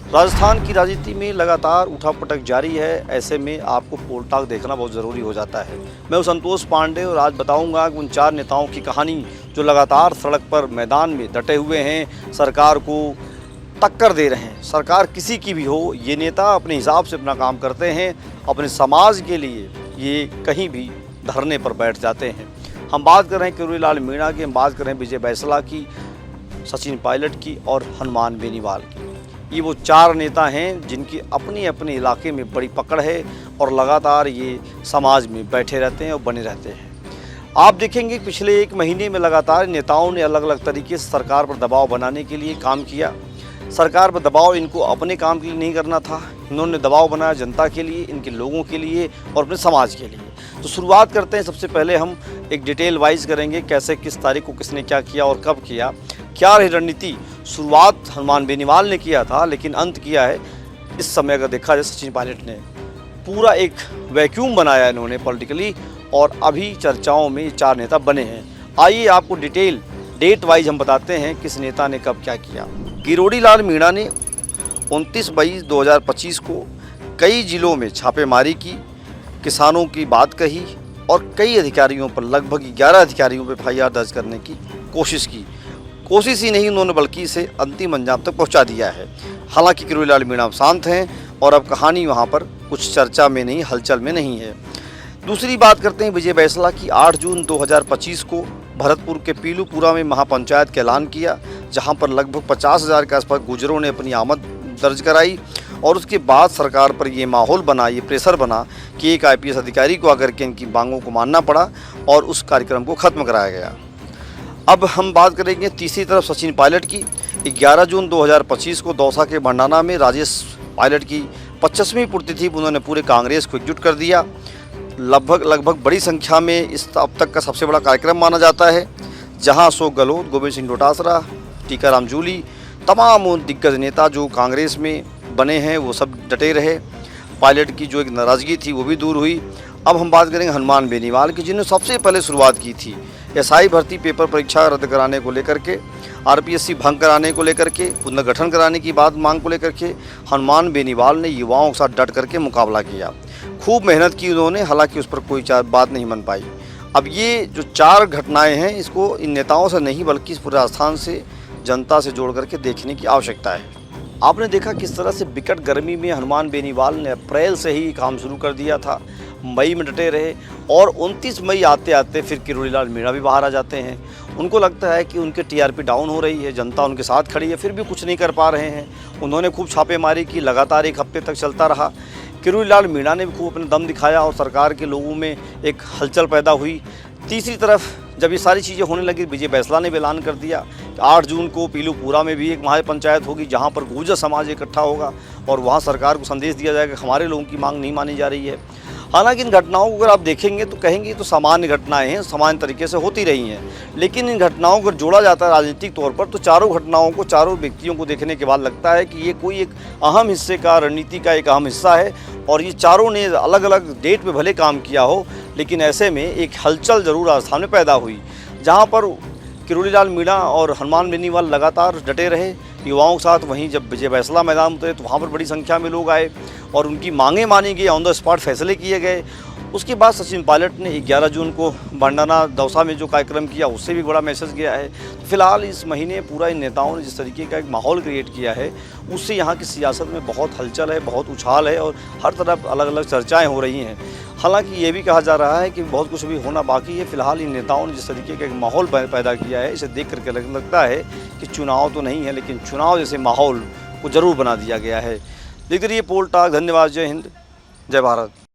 राजस्थान की राजनीति में लगातार उठापटक जारी है। ऐसे में आपको पोल टाक देखना बहुत ज़रूरी हो जाता है। मैं हूं संतोष पांडे और आज बताऊंगा कि उन 4 नेताओं की कहानी जो लगातार सड़क पर मैदान में डटे हुए हैं, सरकार को टक्कर दे रहे हैं। सरकार किसी की भी हो, ये नेता अपने हिसाब से अपना काम करते हैं। अपने समाज के लिए ये कहीं भी धरने पर बैठ जाते हैं। हम बात कर रहे हैं किरोड़ी लाल मीणा की, हम बात कर रहे हैं विजय बैंसला की, सचिन पायलट की और हनुमान बेनीवाल की। ये वो 4 नेता हैं जिनकी अपने अपने इलाके में बड़ी पकड़ है और लगातार ये समाज में बैठे रहते हैं और बने रहते हैं। आप देखेंगे पिछले 1 महीने में लगातार नेताओं ने अलग अलग तरीके से सरकार पर दबाव बनाने के लिए काम किया। सरकार पर दबाव इनको अपने काम के लिए नहीं करना था, इन्होंने दबाव बनाया जनता के लिए, इनके लोगों के लिए और अपने समाज के लिए। तो शुरुआत करते हैं। सबसे पहले हम एक डिटेल वाइज करेंगे कैसे किस तारीख को किसने क्या किया और कब किया, क्या रही रणनीति। शुरुआत हनुमान बेनीवाल ने किया था, लेकिन अंत किया है इस समय अगर देखा जाए सचिन पायलट ने। पूरा एक वैक्यूम बनाया इन्होंने पॉलिटिकली और अभी चर्चाओं में 4 नेता बने हैं। आइए आपको डिटेल डेट वाइज हम बताते हैं किस नेता ने कब क्या किया। किरोड़ी लाल मीणा ने 29 मई 2025 को कई जिलों में छापेमारी की, किसानों की बात कही और कई अधिकारियों पर, लगभग 11 अधिकारियों पर FIR दर्ज करने की कोशिश की। कोशिश ही नहीं, उन्होंने बल्कि इसे अंतिम अंजाम तक पहुंचा दिया है। हालांकि किरोड़ी लाल मीणा शांत हैं और अब कहानी वहां पर कुछ चर्चा में नहीं, हलचल में नहीं है। दूसरी बात करते हैं विजय बैंसला की। 8 जून 2025 को भरतपुर के पीलूपुरा में महापंचायत का ऐलान किया, जहां पर लगभग 50,000 के आसपास गुजरों ने अपनी आमद दर्ज कराई और उसके बाद सरकार पर ये माहौल बना, ये प्रेशर बना कि एक IPS अधिकारी को आकर के इनकी मांगों को मानना पड़ा और उस कार्यक्रम को ख़त्म कराया गया। अब हम बात करेंगे तीसरी तरफ सचिन पायलट की। 11 जून 2025 को दौसा के भंडाना में राजेश पायलट की 25वीं पुण्यतिथि उन्होंने पूरे कांग्रेस को एकजुट कर दिया। लगभग बड़ी संख्या में इस अब तक का सबसे बड़ा कार्यक्रम माना जाता है, जहां अशोक गहलोत, गोविंद सिंह डोटासरा, टीकाराम जूली, तमाम दिग्गज नेता जो कांग्रेस में बने हैं वो सब डटे रहे। पायलट की जो एक नाराज़गी थी वो भी दूर हुई। अब हम बात करेंगे हनुमान बेनीवाल की, जिन्होंने सबसे पहले शुरुआत की थी SI भर्ती पेपर परीक्षा रद्द कराने को लेकर के, RPSC भंग कराने को लेकर के, पुनर्गठन कराने की मांग को लेकर के हनुमान बेनीवाल ने युवाओं के साथ डट करके मुकाबला किया। खूब मेहनत की उन्होंने, हालांकि उस पर कोई बात नहीं बन पाई। अब ये जो 4 घटनाएं हैं, इसको इन नेताओं से नहीं बल्कि इस पूरे राजस्थान से, जनता से जोड़ करके देखने की आवश्यकता है। आपने देखा किस तरह से विकट गर्मी में हनुमान बेनीवाल ने अप्रैल से ही काम शुरू कर दिया था, मई में डटे रहे और 29 मई आते आते फिर किरोड़ी लाल मीणा भी बाहर आ जाते हैं। उनको लगता है कि उनके TRP डाउन हो रही है, जनता उनके साथ खड़ी है, फिर भी कुछ नहीं कर पा रहे हैं। उन्होंने खूब छापेमारी की, लगातार 1 हफ्ते तक चलता रहा। किरोड़ी लाल मीणा ने भी खूब अपने दम दिखाया और सरकार के लोगों में एक हलचल पैदा हुई। तीसरी तरफ जब ये सारी चीज़ें होने लगी, विजय बैंसला ने भी ऐलान कर दिया कि 8 जून को पीलूपुरा में भी एक महापंचायत होगी, जहां पर गुर्जर समाज इकट्ठा होगा और वहां सरकार को संदेश दिया जाएगा कि हमारे लोगों की मांग नहीं मानी जा रही है। हालांकि इन घटनाओं को अगर आप देखेंगे तो कहेंगे तो सामान्य घटनाएं हैं, सामान्य तरीके से होती रही हैं, लेकिन इन घटनाओं को जोड़ा जाता है राजनीतिक तौर पर तो चारों घटनाओं को, चारों व्यक्तियों को देखने के बाद लगता है कि ये कोई एक अहम हिस्से का, रणनीति का एक अहम हिस्सा है और ये चारों ने अलग अलग डेट पे भले काम किया हो, लेकिन ऐसे में एक हलचल ज़रूर राजस्थान में पैदा हुई, जहाँ पर किरोड़ी लाल मीणा और हनुमान बेनीवाल लगातार डटे रहे युवाओं के साथ। वहीं जब विजय बैंसला मैदान उतरे तो वहाँ पर बड़ी संख्या में लोग आए और उनकी मांगें मानी गई, ऑन द स्पॉट फैसले किए गए। उसके बाद सचिन पायलट ने 11 जून को भंडाना दौसा में जो कार्यक्रम किया, उससे भी बड़ा मैसेज गया है। फिलहाल इस महीने पूरा इन नेताओं ने जिस तरीके का एक माहौल क्रिएट किया है, उससे यहाँ की सियासत में बहुत हलचल है, बहुत उछाल है और हर तरफ अलग अलग चर्चाएँ हो रही हैं। हालांकि ये भी कहा जा रहा है कि बहुत कुछ अभी होना बाकी है। फिलहाल इन नेताओं ने जिस तरीके का एक माहौल पैदा किया है, इसे देख करके लगता है कि चुनाव तो नहीं है, लेकिन चुनाव जैसे माहौल को ज़रूर बना दिया गया है। देखते रहिए पोल टाक। धन्यवाद। जय हिंद, जय भारत।